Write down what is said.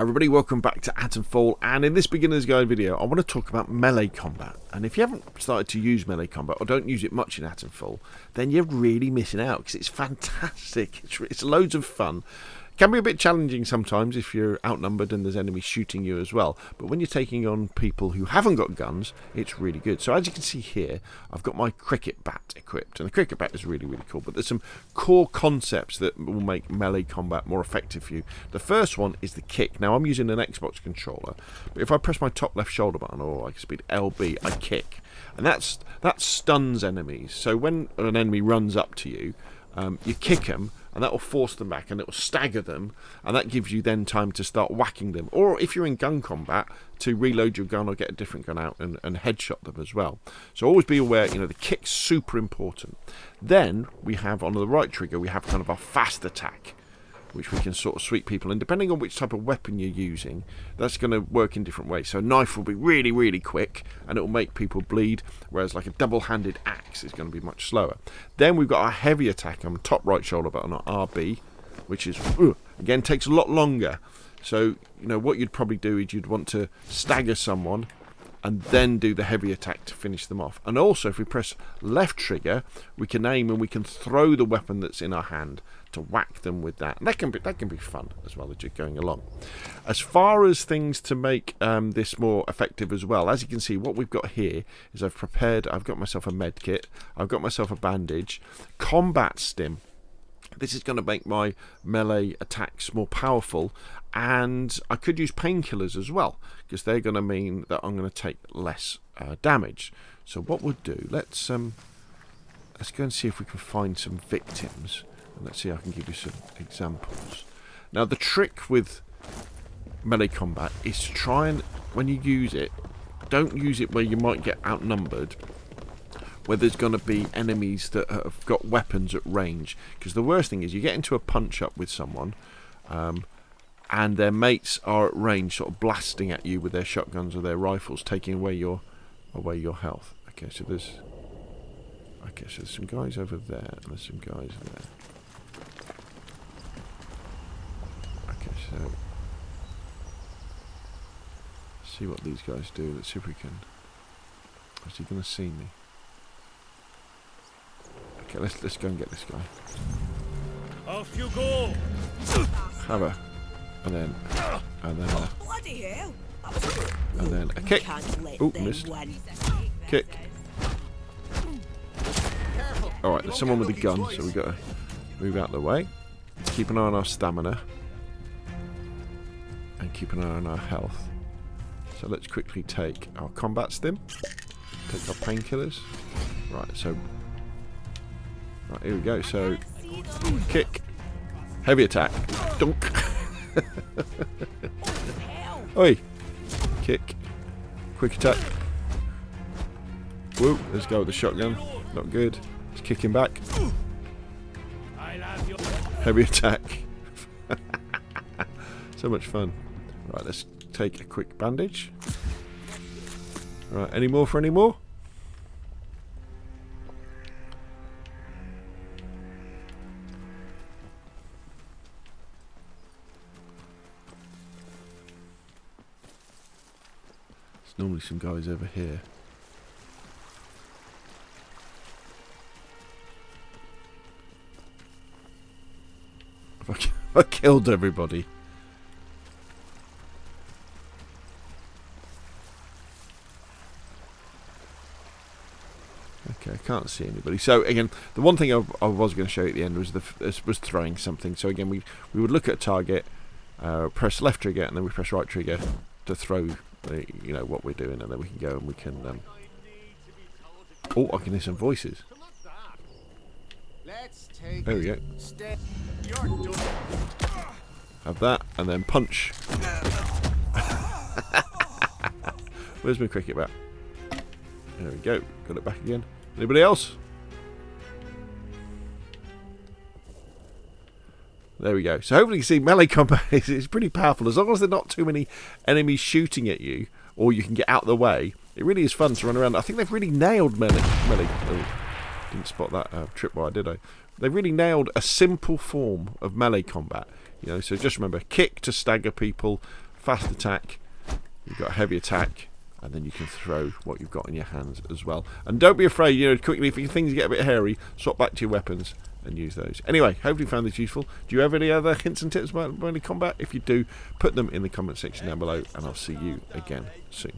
Hi everybody, welcome back to AtomFall, and in this beginner's guide video I want to talk about melee combat. And if you haven't started to use melee combat or don't use it much in AtomFall, then you're really missing out because it's fantastic. It's loads of fun. It can be a bit challenging sometimes if you're outnumbered and there's enemies shooting you as well, but when you're taking on people who haven't got guns, it's really good. So as you can see here, I've got my cricket bat equipped, and the cricket bat is really cool, but there's some core concepts that will make melee combat more effective for you. The first one is the kick. Now I'm using an Xbox controller, but if I press my top left shoulder button, or I can speed LB, I kick, and that stuns enemies. So when an enemy runs up to you, you kick them, and that will force them back, and it will stagger them, and that gives you then time to start whacking them, or if you're in gun combat, to reload your gun or get a different gun out and headshot them as well. So always be aware, you know, the kick's super important. Then we have on the right trigger, we have kind of our fast attack, which we can sort of sweep people, and depending on which type of weapon you're using, that's going to work in different ways. So a knife will be really quick, and it will make people bleed, whereas like a double-handed axe is going to be much slower. Then we've got our heavy attack on the top right shoulder button, or RB, which is, again, takes a lot longer. So, you know, what you'd probably do is you'd want to stagger someone, and then do the heavy attack to finish them off. And also, if we press left trigger, we can aim and we can throw the weapon that's in our hand to whack them with that. And that can be fun as well as you're going along. As far as things to make this more effective as well, as you can see, what we've got here is I've got myself a med kit, I've got myself a bandage, combat-stim. This is going to make my melee attacks more powerful, and I could use painkillers as well, because they're going to mean that I'm going to take less damage. So what we'll do, let's go and see if we can find some victims, and let's see if I can give you some examples. Now the trick with melee combat is to try and, when you use it, don't use it where you might get outnumbered, where there's going to be enemies that have got weapons at range, because the worst thing is you get into a punch up with someone and their mates are at range, sort of blasting at you with their shotguns or their rifles, taking away your health. Okay, so there's some guys over there, and there's some guys there. Okay, so let's see what these guys do. Let's see if we can. Is he going to see me? Okay, let's go and get this guy. Off you go. Have a, and then a, Bloody hell! and then a kick. Oh, missed. Kick. All right, there's someone with a gun, so we've got to move out of the way. Let's keep an eye on our stamina and keep an eye on our health. So let's quickly take our combat-stim, take our painkillers. Right, so. Right, here we go. So, kick, heavy attack, dunk. Oi, kick, quick attack. Woo, let's go with the shotgun. Not good. Let's kick him back. Heavy attack. So much fun. Right, let's take a quick bandage. Right, any more for any more? Normally some guys over here. I killed everybody. Okay, I can't see anybody. So again, the one thing I was going to show you at the end was throwing something. So again, we would look at a target, press left trigger, and then we press right trigger to throw. You know what we're doing, and then we can go and we can. Oh, I can hear some voices. There we go. Have that, and then punch. Where's my cricket bat? There we go. Got it back again. Anybody else? There we go. So hopefully you can see melee combat is pretty powerful. As long as there are not too many enemies shooting at you, or you can get out of the way, it really is fun to run around. I think they've really nailed melee. Oh, didn't spot that tripwire, did I? They've really nailed a simple form of melee combat. You know, so just remember, kick to stagger people, fast attack, you've got heavy attack, and then you can throw what you've got in your hands as well. And don't be afraid, you know, quickly, if things get a bit hairy, swap back to your weapons and use those. Anyway, hopefully you found this useful. Do you have any other hints and tips about melee combat? If you do, put them in the comment section down below, and I'll see you again soon.